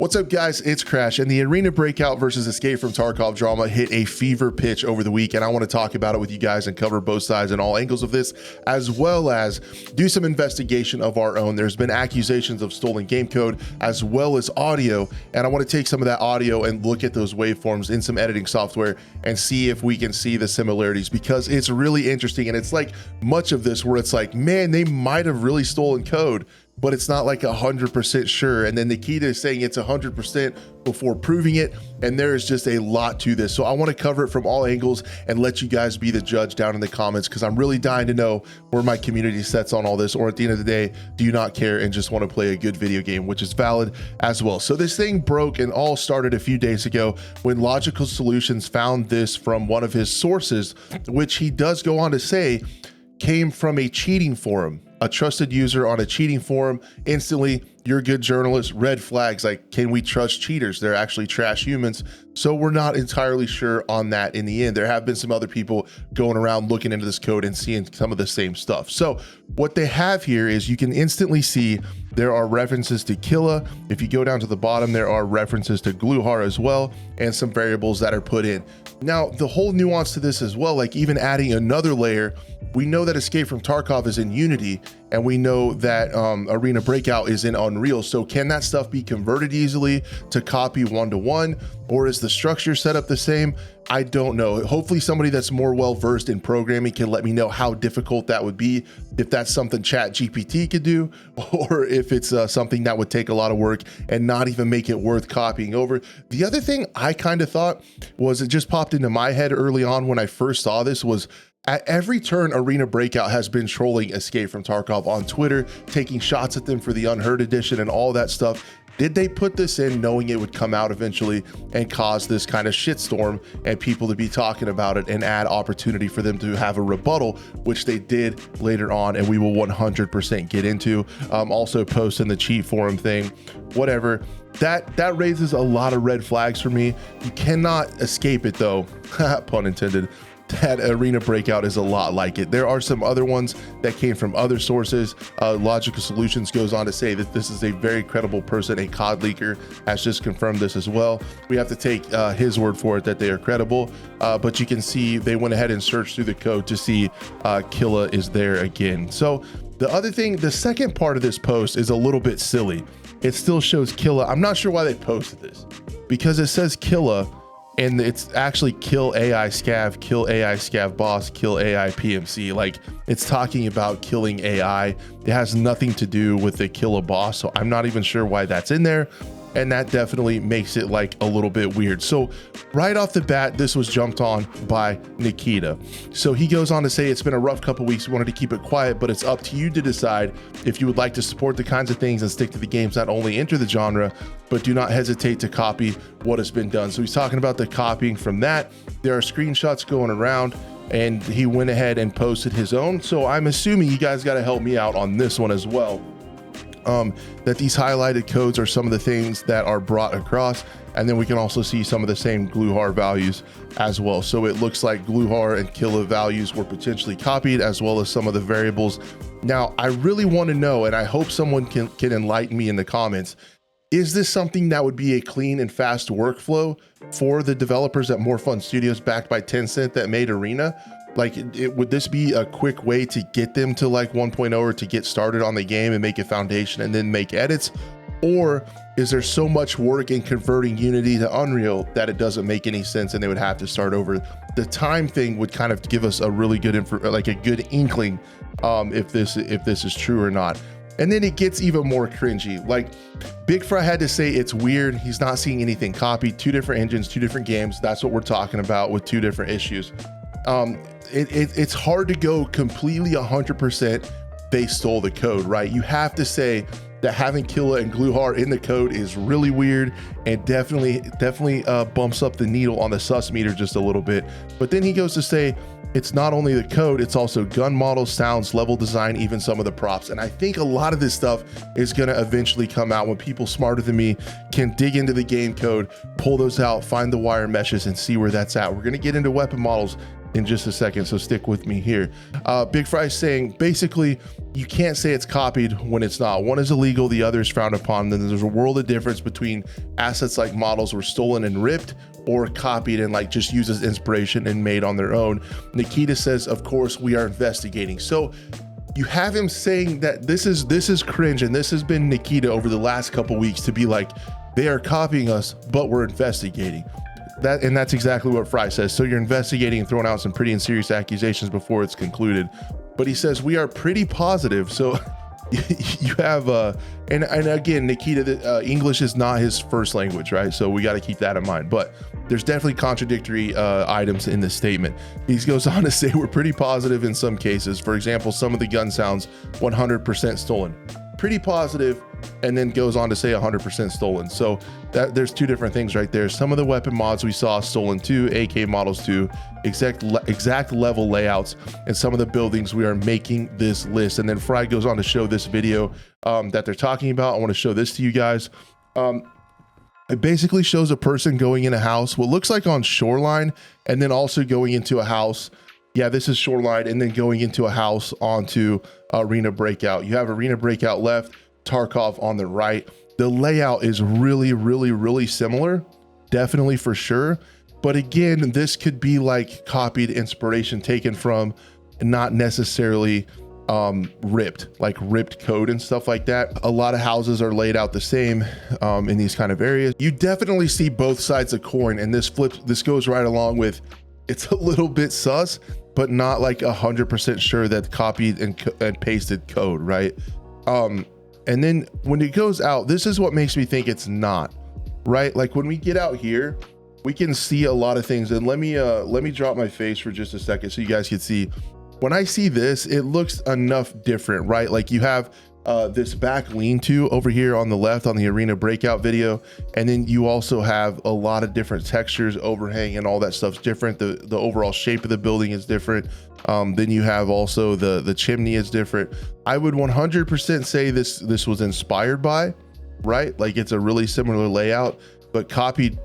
What's up, guys? It's Crash, and the Arena Breakout versus Escape from Tarkov drama hit a fever pitch over the week, and I want to talk about it with you guys and cover both sides and all angles of this, as well as do some investigation of our own. There's been accusations of stolen game code as well as audio, and I want to take some of that audio and look at those waveforms in some editing software and see if we can see the similarities, because it's really interesting. And it's like much of this where it's like, man, they might have really stolen code, but it's not like 100% sure. And then Nikita is saying it's 100% before proving it. And there is just a lot to this. So I want to cover it from all angles and let you guys be the judge down in the comments, because I'm really dying to know where my community sets on all this, or at the end of the day, do you not care and just want to play a good video game, which is valid as well. So this thing broke and all started a few days ago when Logical Solutions found this from one of his sources, which he does go on to say came from a cheating forum. A trusted user on a cheating forum. Instantly, you're a good journalist, red flags, like, can we trust cheaters? They're actually trash humans. So we're not entirely sure on that in the end. There have been some other people going around looking into this code and seeing some of the same stuff. So what they have here is you can instantly see there are references to Killa. If you go down to the bottom, there are references to Gluhar as well, and some variables that are put in. Now, the whole nuance to this as well, like even adding another layer, we know that Escape from Tarkov is in Unity, and we know that Arena Breakout is in Unreal. So can that stuff be converted easily to copy one-to-one, or is the structure set up the same? I don't know. Hopefully somebody that's more well-versed in programming can let me know how difficult that would be, if that's something ChatGPT could do, or if it's something that would take a lot of work and not even make it worth copying over. The other thing I kind of thought was, it just popped into my head early on when I first saw this, was at every turn, Arena Breakout has been trolling Escape from Tarkov on Twitter, taking shots at them for the Unheard edition and all that stuff. Did they put this in knowing it would come out eventually and cause this kind of shitstorm and people to be talking about it and add opportunity for them to have a rebuttal, which they did later on, and we will 100% get into. Also post in the cheat forum thing, whatever. That raises a lot of red flags for me. You cannot escape it though, pun intended. That Arena Breakout is a lot like it. There are some other ones that came from other sources. Logical Solutions goes on to say that this is a very credible person. A COD leaker has just confirmed this as well. We have to take his word for it that they are credible, but you can see they went ahead and searched through the code to see Killa is there again. So the other thing, the second part of this post is a little bit silly. It still shows Killa. I'm not sure why they posted this, because it says Killa, and it's actually kill AI scav, kill AI scav boss, kill AI PMC. Like, it's talking about killing AI. It has nothing to do with the kill a boss. So I'm not even sure why that's in there. And that definitely makes it like a little bit weird. So right off the bat, this was jumped on by Nikita. So he goes on to say, it's been a rough couple weeks. We wanted to keep it quiet, but it's up to you to decide if you would like to support the kinds of things and stick to the games, not only enter the genre, but do not hesitate to copy what has been done. So he's talking about the copying from that. There are screenshots going around, and he went ahead and posted his own. So I'm assuming you guys got to help me out on this one as well. That these highlighted codes are some of the things that are brought across, and then we can also see some of the same Gluhar values as well. So it looks like Gluhar and Killa values were potentially copied, as well as some of the variables. Now, I really want to know, and I hope someone can enlighten me in the comments, is this something that would be a clean and fast workflow for the developers at More Fun Studios, backed by Tencent, that made Arena? Like, would this be a quick way to get them to like 1.0, or to get started on the game and make a foundation and then make edits? Or is there so much work in converting Unity to Unreal that it doesn't make any sense and they would have to start over? The time thing would kind of give us a really good like a good inkling if this is true or not. And then it gets even more cringy. Like, Big Fry had to say it's weird. He's not seeing anything copied. 2 different engines, 2 different games. That's what we're talking about with 2 different issues. It's hard to go completely 100% they stole the code, right? You have to say that having Killa and Gluhar in the code is really weird, and definitely bumps up the needle on the sus meter just a little bit. But then he goes to say it's not only the code, it's also gun models, sounds, level design, even some of the props. And I think a lot of this stuff is going to eventually come out when people smarter than me can dig into the game code, pull those out, find the wire meshes, and see where that's at. We're going to get into weapon models in just a second, so stick with me here. Big Fry saying basically you can't say it's copied when it's not. One is illegal, the other is frowned upon. Then there's a world of difference between assets like models were stolen and ripped, or copied and like just used as inspiration and made on their own. Nikita says, of course we are investigating. So you have him saying that this is cringe, and this has been Nikita over the last couple weeks to be like, they are copying us, but we're investigating. And that's exactly what Fry says. So you're investigating and throwing out some pretty serious accusations before it's concluded. But he says we are pretty positive. So you have and again, Nikita, English is not his first language, right? So we got to keep that in mind. But there's definitely contradictory items in this statement. He goes on to say we're pretty positive in some cases. For example, some of the gun sounds 100% stolen. Pretty positive, and then goes on to say 100% stolen. So there's two different things right there. Some of the weapon mods we saw stolen too, AK models too, exact level layouts, and some of the buildings we are making this list. And then Fry goes on to show this video that they're talking about. I want to show this to you guys. It basically shows a person going in a house, what looks like on Shoreline, and then also going into a house. Yeah, this is Shoreline, and then going into a house onto Arena Breakout. You have Arena Breakout left, Tarkov on the right. The layout is really similar, definitely for sure. But again, this could be like copied inspiration taken from, not necessarily ripped, like ripped code and stuff like that. A lot of houses are laid out the same in these kind of areas. You definitely see both sides of the coin, and this goes right along with, it's a little bit sus, but not like 100% sure that copied and pasted code, right? And then when it goes out, this is what makes me think it's not, right? Like when we get out here, we can see a lot of things. And let me drop my face for just a second so you guys can see. When I see this, it looks enough different, right? Like you have this back lean-to over here on the left on the Arena Breakout video, and then you also have a lot of different textures, overhang, and all that stuff's different. The overall shape of the building is different. Then you have also the chimney is different. I would 100% say this was inspired by, right? Like it's a really similar layout, but copied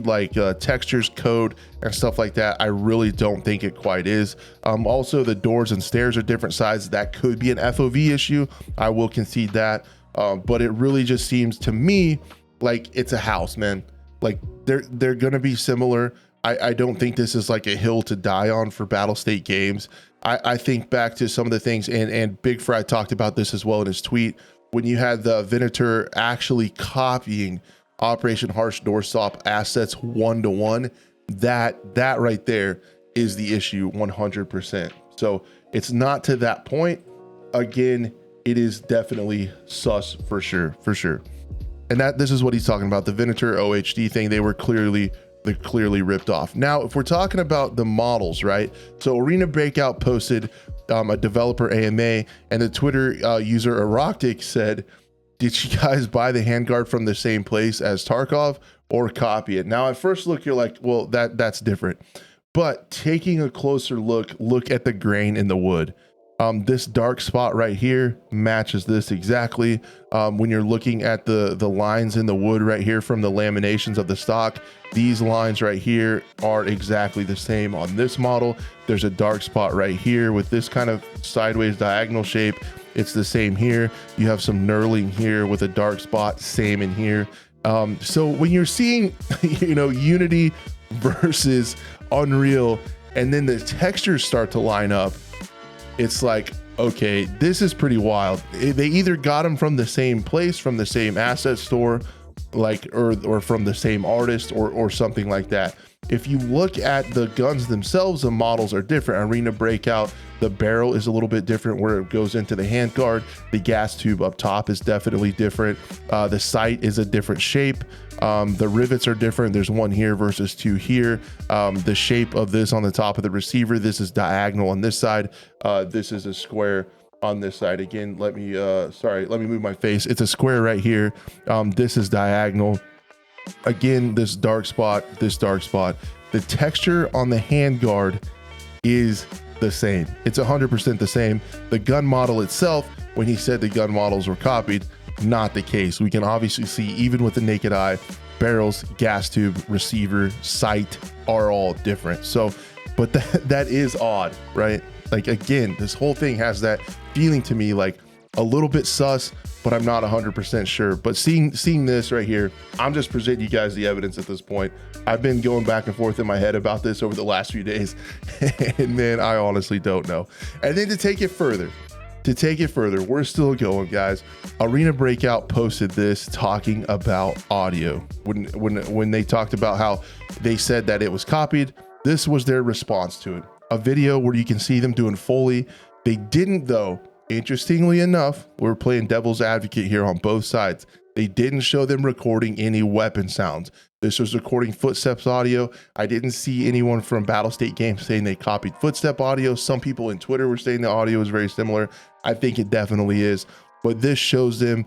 like textures, code, and stuff like that. I really don't think it quite is. Also, the doors and stairs are different sizes. That could be an FOV issue. I will concede that. But it really just seems to me like it's a house, man. Like they're gonna be similar. I don't think this is like a hill to die on for Battle State games. I think back to some of the things, and Big Fry talked about this as well in his tweet, when you had the Venator actually copying Operation Harsh Doorstop assets 1-to-1, that right there is the issue 100%. So it's not to that point. Again, it is definitely sus for sure. And this is what he's talking about, the Venator OHD thing. They're clearly ripped off. Now, if we're talking about the models, right? So Arena Breakout posted a developer AMA, and the Twitter user Eroctic said, did you guys buy the handguard from the same place as Tarkov or copy it? Now, at first look, you're like, well, that's different. But taking a closer look at the grain in the wood. This dark spot right here matches this exactly. When you're looking at the lines in the wood right here from the laminations of the stock, these lines right here are exactly the same on this model. There's a dark spot right here with this kind of sideways diagonal shape. It's the same here. You have some knurling here with a dark spot, same in here. So when you're seeing, Unity versus Unreal, and then the textures start to line up, it's like, okay, this is pretty wild. They either got them from the same place, from the same asset store, like, or from the same artist, or something like that. If you look at the guns themselves, the models are different. Arena Breakout, the barrel is a little bit different where it goes into the handguard. The gas tube up top is definitely different. The sight is a different shape. The rivets are different. There's one here versus two here. The shape of this on the top of the receiver, this is diagonal on this side. This is a square on this side. Again, let me move my face. It's a square right here. This is diagonal. Again, this dark spot. The texture on the handguard is the same. It's 100% the same. The gun model itself, when he said the gun models were copied, not the case. We can obviously see, even with the naked eye, barrels, gas tube, receiver, sight are all different. So but that is odd, right? Like, again, this whole thing has that feeling to me, like a little bit sus, but I'm not 100% sure. But seeing this right here, I'm just presenting you guys the evidence at this point. I've been going back and forth in my head about this over the last few days, and man, I honestly don't know. And then to take it further, we're still going, guys. Arena Breakout posted this talking about audio. When they talked about how they said that it was copied, this was their response to it. A video where you can see them doing Foley. They didn't, though. Interestingly enough, we're playing devil's advocate here on both sides. They didn't show them recording any weapon sounds. This was recording footsteps audio. I didn't see anyone from Battlestate Games saying they copied footstep audio. Some people in Twitter were saying the audio is very similar. I think it definitely is. But this shows them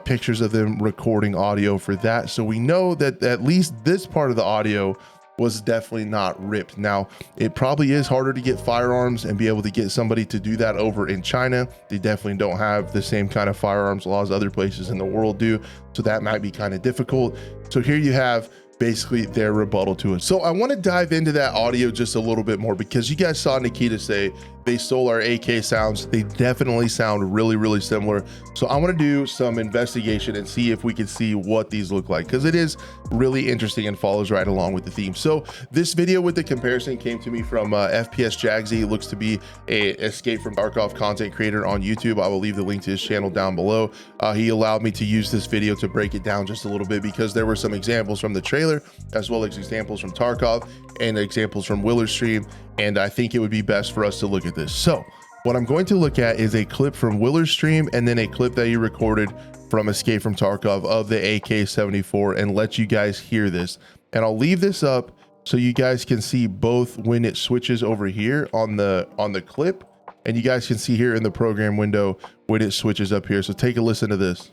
pictures of them recording audio for that. So we know that at least this part of the audio was definitely not ripped. Now, it probably is harder to get firearms and be able to get somebody to do that over in China. They definitely don't have the same kind of firearms laws other places in the world do. So that might be kind of difficult. So here you have basically their rebuttal to it. So I want to dive into that audio just a little bit more, because you guys saw Nikita say they stole our AK sounds. They definitely sound really, really similar. So I want to do some investigation and see if we can see what these look like, because it is really interesting and follows right along with the theme. So this video with the comparison came to me from FPS Jagsy. It looks to be a Escape from Tarkov content creator on YouTube. I will leave the link to his channel down below. He allowed me to use this video to break it down just a little bit, because there were some examples from the trailer, as well as examples from Tarkov and examples from Willer's stream. And I think it would be best for us to look at this. So what I'm going to look at is a clip from Willer's stream, and then a clip that he recorded from Escape from Tarkov of the AK-74, and let you guys hear this. And I'll leave this up so you guys can see both when it switches over here on the clip, and you guys can see here in the program window when it switches up here. So take a listen to this.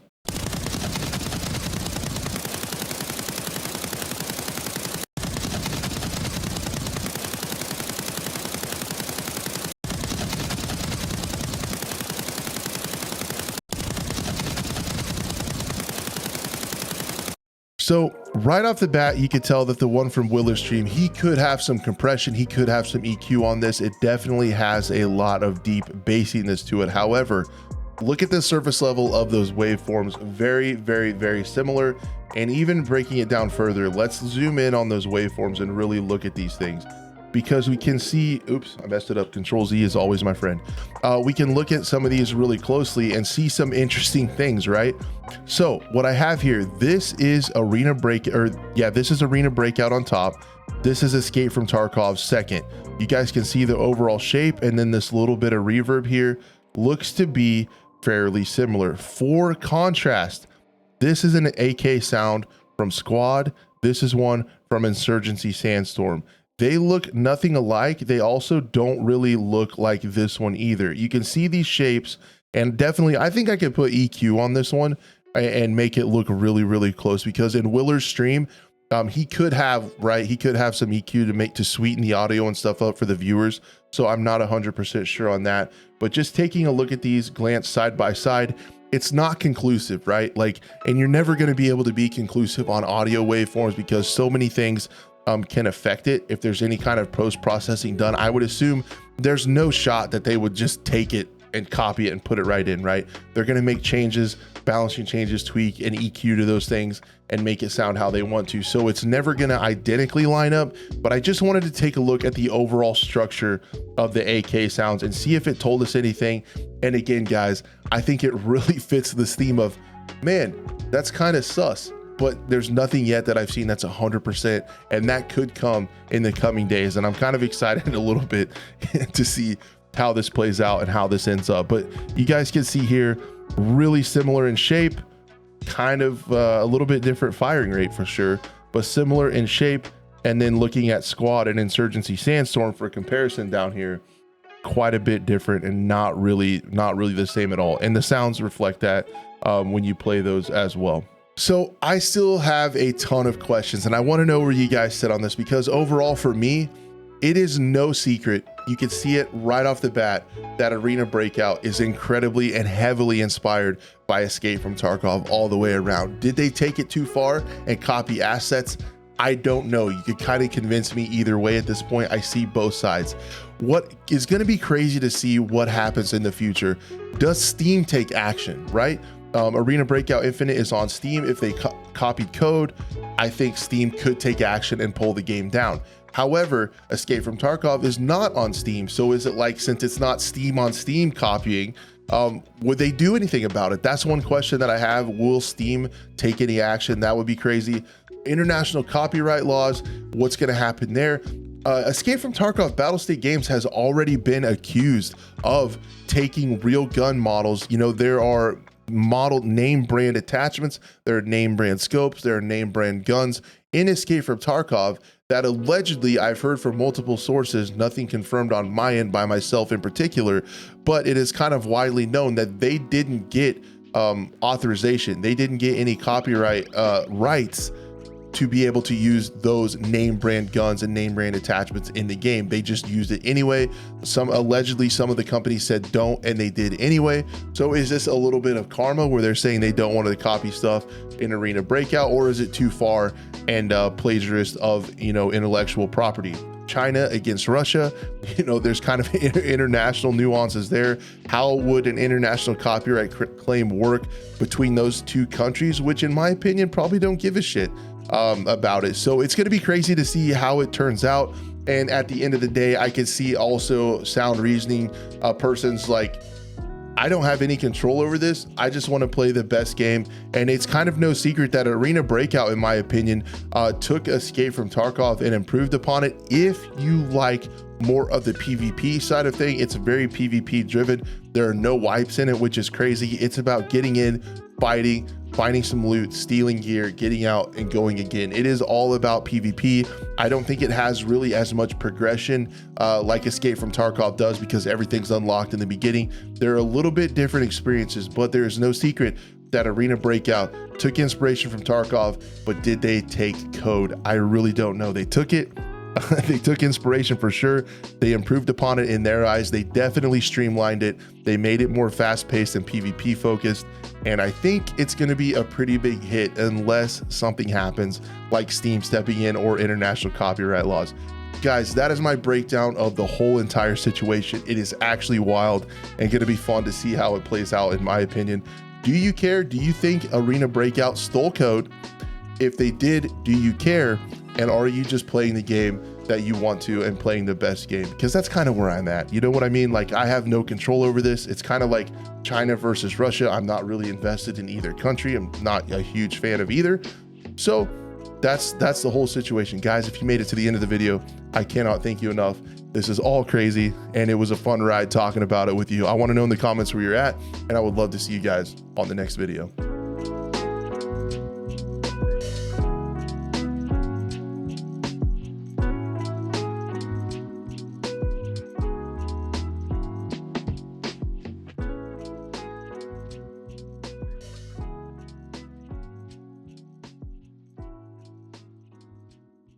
So right off the bat, you could tell that the one from Willer's stream, he could have some compression, he could have some EQ on this. It definitely has a lot of deep bassiness to it. However, look at the surface level of those waveforms. Very, very, very similar. And even breaking it down further, let's zoom in on those waveforms and really look at these things, because we can see, oops, I messed it up. Control Z is always my friend. We can look at some of these really closely and see some interesting things, right? So what I have here, this is Arena this is Arena Breakout on top. This is Escape from Tarkov second. You guys can see the overall shape, and then this little bit of reverb here looks to be fairly similar. For contrast, this is an AK sound from Squad. This is one from Insurgency Sandstorm. They look nothing alike. They also don't really look like this one either. You can see these shapes, and definitely I think I could put EQ on this one and make it look really, really close, because in Willer's stream, he could have some EQ to sweeten the audio and stuff up for the viewers. So I'm not 100% sure on that, but just taking a look at these, glance side by side, it's not conclusive, right? Like, and you're never going to be able to be conclusive on audio waveforms, because so many things can affect it. If there's any kind of post-processing done, I would assume there's no shot that they would just take it and copy it and put it right in, right? They're going to make changes, balancing changes, tweak and EQ to those things and make it sound how they want to. So it's never going to identically line up, but I just wanted to take a look at the overall structure of the AK sounds and see if it told us anything. And again, guys, I think it really fits this theme of, man, that's kind of sus, but there's nothing yet that I've seen that's 100%, and that could come in the coming days. And I'm kind of excited a little bit to see how this plays out and how this ends up. But you guys can see here, really similar in shape, kind of a little bit different firing rate for sure, but similar in shape. And then looking at Squad and Insurgency Sandstorm for comparison down here, quite a bit different and not really the same at all. And the sounds reflect that when you play those as well. So I still have a ton of questions, and I want to know where you guys sit on this, because overall for me, it is no secret. You can see it right off the bat that Arena Breakout is incredibly and heavily inspired by Escape from Tarkov all the way around. Did they take it too far and copy assets? I don't know. You could kind of convince me either way at this point. I see both sides. What is going to be crazy to see what happens in the future. Does Steam take action, right? Arena Breakout Infinite is on Steam. If they copied code, I think Steam could take action and pull the game down. However, Escape from Tarkov is not on Steam. So is it like, since it's not Steam on Steam copying, would they do anything about it? That's one question that I have. Will Steam take any action? That would be crazy. International copyright laws, what's going to happen there? Escape from Tarkov Battlestate Games has already been accused of taking real gun models. You know, there are model name brand attachments, there are name brand scopes, there are name brand guns in Escape from Tarkov that allegedly, I've heard from multiple sources, nothing confirmed on my end by myself in particular, but it is kind of widely known that they didn't get authorization. They didn't get any copyright rights to be able to use those name brand guns and name brand attachments in the game. They just used it anyway. Allegedly some of the companies said don't, and they did anyway. So is this a little bit of karma where they're saying they don't want to copy stuff in Arena Breakout, or is it too far and plagiarist of, you know, intellectual property? China against Russia, you know, there's kind of international nuances there. How would an international copyright claim work between those two countries, which in my opinion probably don't give a shit about it? So it's going to be crazy to see how it turns out. And at the end of the day, I can see also sound reasoning persons like, I don't have any control over this. I just want to play the best game. And it's kind of no secret that Arena Breakout, in my opinion, took Escape from Tarkov and improved upon it. If you like more of the PvP side of thing, it's very PvP driven. There are no wipes in it, which is crazy. It's about getting in, fighting, finding some loot, stealing gear, getting out and going again. It is all about PvP. I don't think it has really as much progression like Escape from Tarkov does, because everything's unlocked in the beginning. They're a little bit different experiences, but there is no secret that Arena Breakout took inspiration from Tarkov, but did they take code? I really don't know. They took it. They took inspiration for sure. They improved upon it in their eyes. They definitely streamlined it. They made it more fast-paced and PvP focused. And I think it's going to be a pretty big hit unless something happens like Steam stepping in or international copyright laws. Guys, that is my breakdown of the whole entire situation. It is actually wild and going to be fun to see how it plays out, in my opinion. Do you care? Do you think Arena Breakout stole code? If they did, do you care? And are you just playing the game that you want to and playing the best game? Because that's kind of where I'm at. You know what I mean? Like, I have no control over this. It's kind of like China versus Russia. I'm not really invested in either country. I'm not a huge fan of either. So that's the whole situation. Guys, if you made it to the end of the video, I cannot thank you enough. This is all crazy, and it was a fun ride talking about it with you. I want to know in the comments where you're at, and I would love to see you guys on the next video.